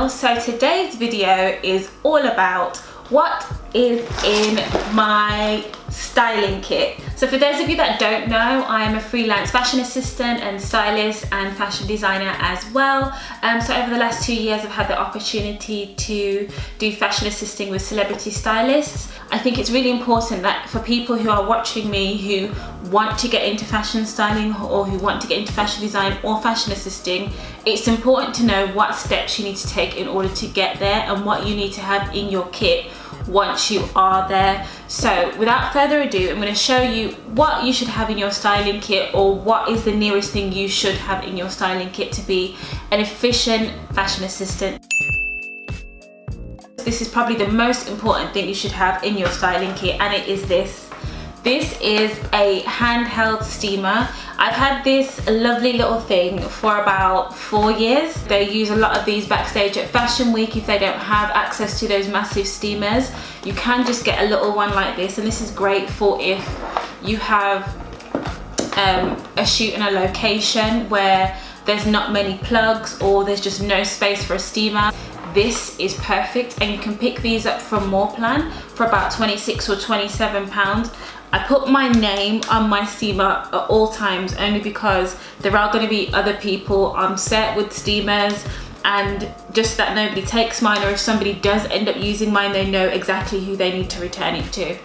channel. So today's video is all about what is in my styling kit. So for those of you that don't know, I am a freelance fashion assistant and stylist and fashion designer as well. So over the last 2 years I've had the opportunity to do fashion assisting with celebrity stylists. I think it's really important that for people who are watching me who want to get into fashion styling or who want to get into fashion design or fashion assisting, it's important to know what steps you need to take in order to get there and what you need to have in your kit once you are there. So without further ado, I'm going to show you what you should have in your styling kit, or what is the nearest thing you should have in your styling kit to be an efficient fashion assistant. This is probably the most important thing you should have in your styling kit, and it is this. This is a handheld steamer. I've had this lovely little thing for about 4 years. They use a lot of these backstage at Fashion Week if they don't have access to those massive steamers. You can just get a little one like this, and this is great for if you have a shoot in a location where there's not many plugs or there's just no space for a steamer. This is perfect, and you can pick these up from Moreplan for about 26 or 27 pounds. I put my name on my steamer at all times only because there are going to be other people on set with steamers, and just that nobody takes mine, or if somebody does end up using mine, they know exactly who they need to return it to.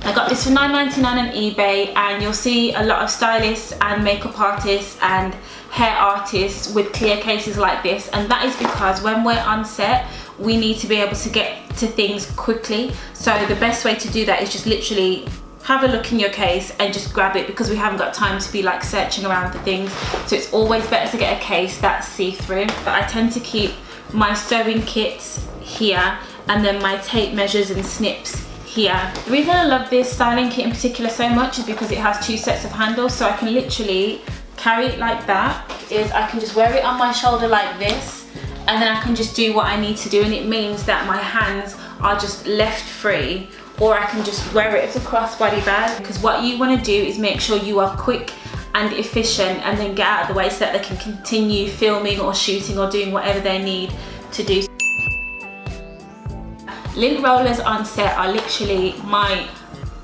I got this for $9.99 on eBay, and you'll see a lot of stylists and makeup artists and hair artists with clear cases like this, and that is because when we're on set we need to be able to get to things quickly. So the best way to do that is just literally have a look in your case and just grab it, because we haven't got time to be like searching around for things. So it's always better to get a case that's see-through. But I tend to keep my sewing kits here and then my tape measures and snips here. The reason I love this styling kit in particular so much is because it has 2 sets of handles, so I can literally carry it like that. I can just wear it on my shoulder like this, and then I can just do what I need to do, and it means that my hands are just left free, or I can just wear it as a crossbody bag, because what you want to do is make sure you are quick and efficient and then get out of the way so that they can continue filming or shooting or doing whatever they need to do. Lint rollers on set are literally my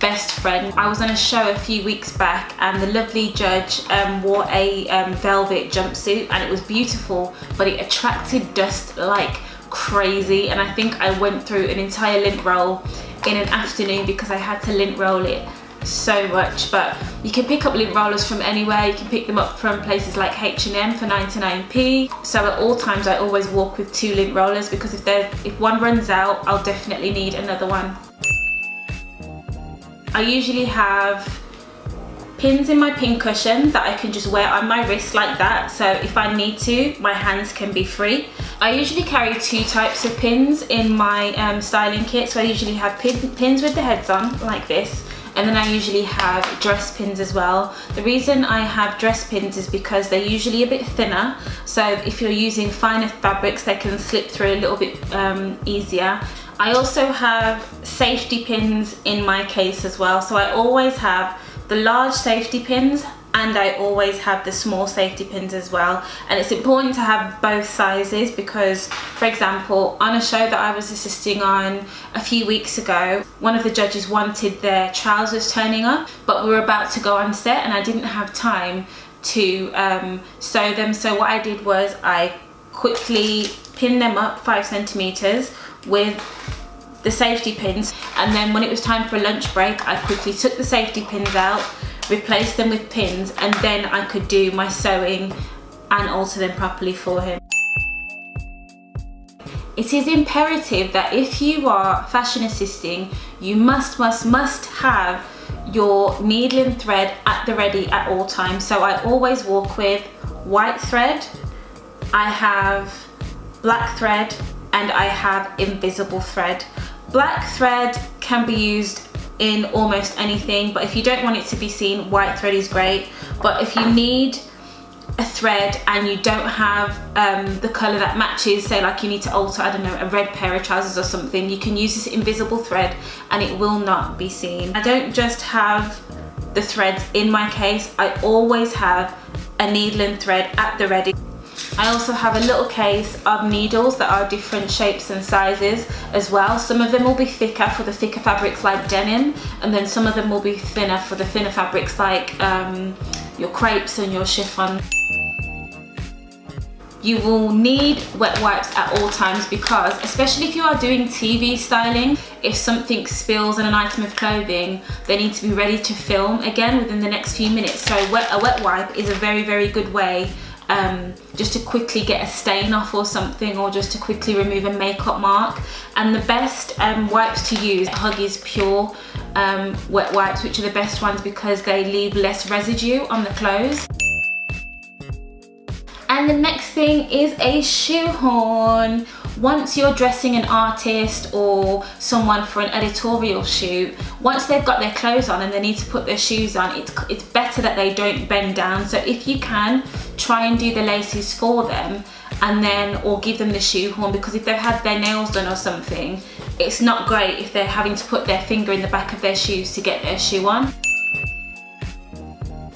best friend. I was on a show a few weeks back, and the lovely judge wore a velvet jumpsuit, and it was beautiful, but it attracted dust like crazy, and I think I went through an entire lint roll in an afternoon because I had to lint roll it so much. But you can pick up lint rollers from anywhere. You can pick them up from places like H&M for 99p. So at all times I always walk with 2 lint rollers, because if one runs out, I'll definitely need another one. I usually have pins in my pin cushion that I can just wear on my wrist like that, so if I need to, my hands can be free. I usually carry 2 types of pins in my styling kit. So I usually have pins with the heads on like this, and then I usually have dress pins as well. The reason I have dress pins is because they're usually a bit thinner, so if you're using finer fabrics they can slip through a little bit easier. I also have safety pins in my case as well, so I always have the large safety pins and I always have the small safety pins as well. And it's important to have both sizes because, for example, on a show that I was assisting on a few weeks ago, one of the judges wanted their trousers turning up, but we were about to go on set and I didn't have time to sew them. So what I did was I quickly pinned them up 5 centimeters with the safety pins, and then when it was time for a lunch break I quickly took the safety pins out, replaced them with pins, and then I could do my sewing and alter them properly for him. It is imperative that if you are fashion assisting, you must have your needle and thread at the ready at all times. So I always walk with white thread, I have black thread, and I have invisible thread. Black thread can be used in almost anything, but if you don't want it to be seen, white thread is great. But if you need a thread and you don't have the colour that matches, say like you need to alter, I don't know, a red pair of trousers or something, you can use this invisible thread and it will not be seen. I don't just have the threads in my case, I always have a needle and thread at the ready. I also have a little case of needles that are different shapes and sizes as well. Some of them will be thicker for the thicker fabrics like denim, and then some of them will be thinner for the thinner fabrics like your crepes and your chiffon. You will need wet wipes at all times because, especially if you are doing TV styling, if something spills on an item of clothing, they need to be ready to film again within the next few minutes. So a wet wipe is a very, very good way just to quickly get a stain off or something, or just to quickly remove a makeup mark. And the best wipes to use, Huggies Pure wet wipes, which are the best ones because they leave less residue on the clothes. And the next thing is a shoehorn. Once you're dressing an artist or someone for an editorial shoot, once they've got their clothes on and they need to put their shoes on, it's better that they don't bend down. So if you can, try and do the laces for them, and then, or give them the shoehorn, because if they've had their nails done or something, it's not great if they're having to put their finger in the back of their shoes to get their shoe on.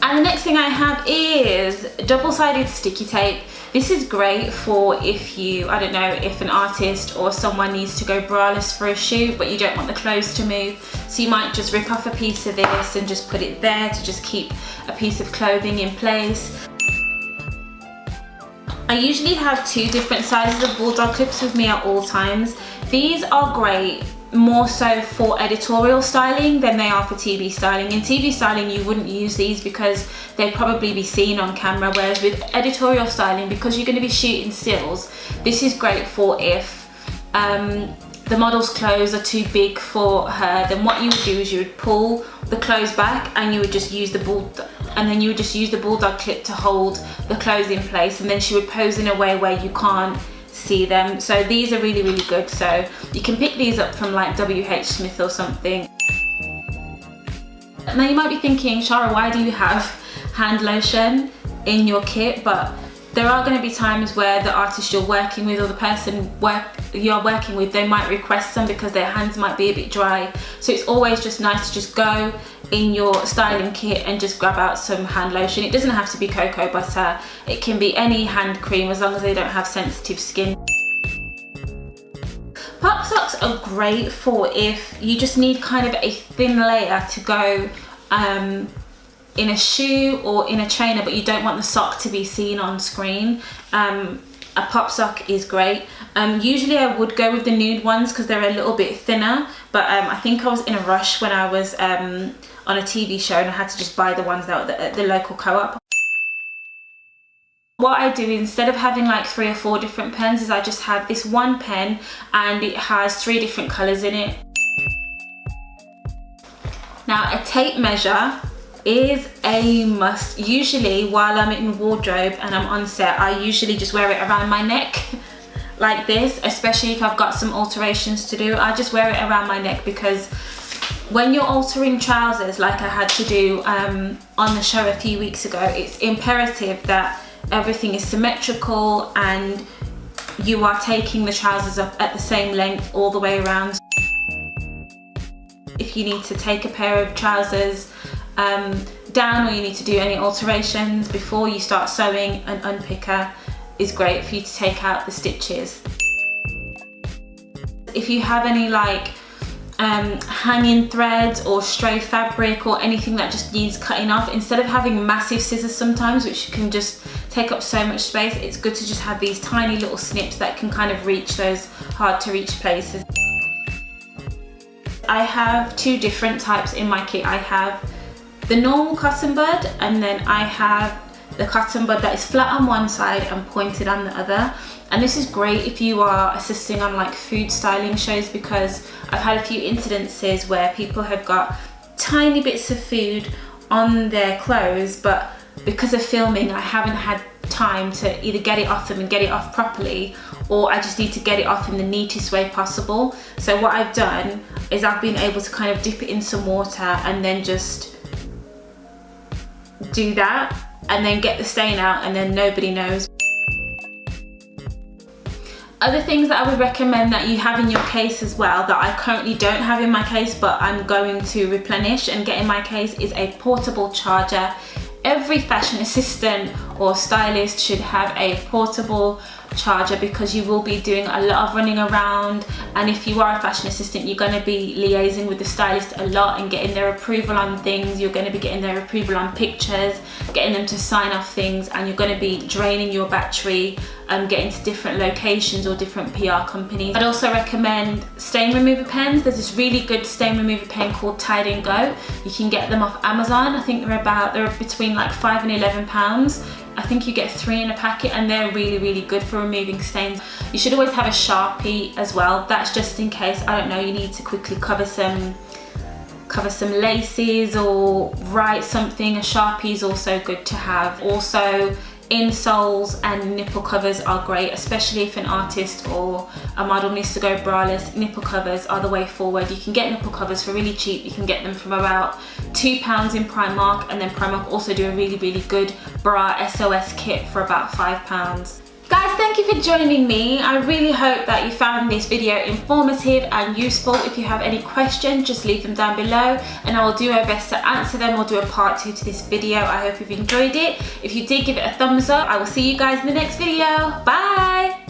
And the next thing I have is double-sided sticky tape. This is great for if you, I don't know, if an artist or someone needs to go braless for a shoot but you don't want the clothes to move. So you might just rip off a piece of this and just put it there to just keep a piece of clothing in place. I usually have 2 different sizes of bulldog clips with me at all times. These are great more so for editorial styling than they are for TV styling. In TV styling you wouldn't use these because they'd probably be seen on camera, whereas with editorial styling, because you're going to be shooting stills, this is great for if the model's clothes are too big for her. Then what you would do is you would pull the clothes back and you would just use the bulldog clip to hold the clothes in place, and then she would pose in a way where you can't see them. So these are really, really good. So you can pick these up from like WH Smith or something. Now you might be thinking, Shara, why do you have hand lotion in your kit? But there are going to be times where the artist you're working with or the person you're working with, they might request some because their hands might be a bit dry. So it's always just nice to just go in your styling kit and just grab out some hand lotion. It doesn't have to be cocoa butter, it can be any hand cream as long as they don't have sensitive skin. Pop socks are great for if you just need kind of a thin layer to go in a shoe or in a trainer, but you don't want the sock to be seen on screen. A pop sock is great. Usually I would go with the nude ones because they're a little bit thinner, but I think I was in a rush when I was on a TV show and I had to just buy the ones that were at the local co-op. What I do instead of having like 3 or 4 different pens is I just have this one pen and it has 3 different colours in it. Now a tape measure is a must. Usually while I'm in wardrobe and I'm on set, I usually just wear it around my neck like this, especially if I've got some alterations to do. I just wear it around my neck because when you're altering trousers like I had to do on the show a few weeks ago, it's imperative that everything is symmetrical and you are taking the trousers up at the same length all the way around. If you need to take a pair of trousers down, or you need to do any alterations before you start sewing, an unpicker is great for you to take out the stitches. If you have any like hanging threads or stray fabric or anything that just needs cutting off, instead of having massive scissors sometimes which can just take up so much space, it's good to just have these tiny little snips that can kind of reach those hard to reach places. I have 2 different types in my kit. I have the normal cotton bud, and then I have the cotton bud that is flat on one side and pointed on the other. And this is great if you are assisting on like food styling shows, because I've had a few incidences where people have got tiny bits of food on their clothes, but because of filming I haven't had time to either get it off them and get it off properly, or I just need to get it off in the neatest way possible. So what I've done is I've been able to kind of dip it in some water and then just do that and then get the stain out, and then nobody knows. Other things that I would recommend that you have in your case as well, that I currently don't have in my case but I'm going to replenish and get in my case, is a portable charger. Every fashion assistant or stylist should have a portable charger, because you will be doing a lot of running around, and if you are a fashion assistant, you're going to be liaising with the stylist a lot and getting their approval on things. You're going to be getting their approval on pictures, getting them to sign off things, and you're going to be draining your battery, getting to different locations or different PR companies. I'd also recommend stain remover pens. There's this really good stain remover pen called Tide and Go. You can get them off Amazon. I think they're between like £5 and £11. I think you get 3 in a packet, and they're really good for removing stains. You should always have a Sharpie as well. That's just in case, I don't know, you need to quickly cover some laces or write something. A Sharpie is also good to have. Also, insoles and nipple covers are great, especially if an artist or a model needs to go braless. Nipple covers are the way forward. You can get nipple covers for really cheap. You can get them from about £2 in Primark, and then Primark also do a really good bra SOS kit for about £5. Guys, thank you for joining me. I really hope that you found this video informative and useful. If you have any questions, just leave them down below and I will do my best to answer them or do a part 2 to this video. I hope you've enjoyed it. If you did, give it a thumbs up. I will see you guys in the next video. Bye!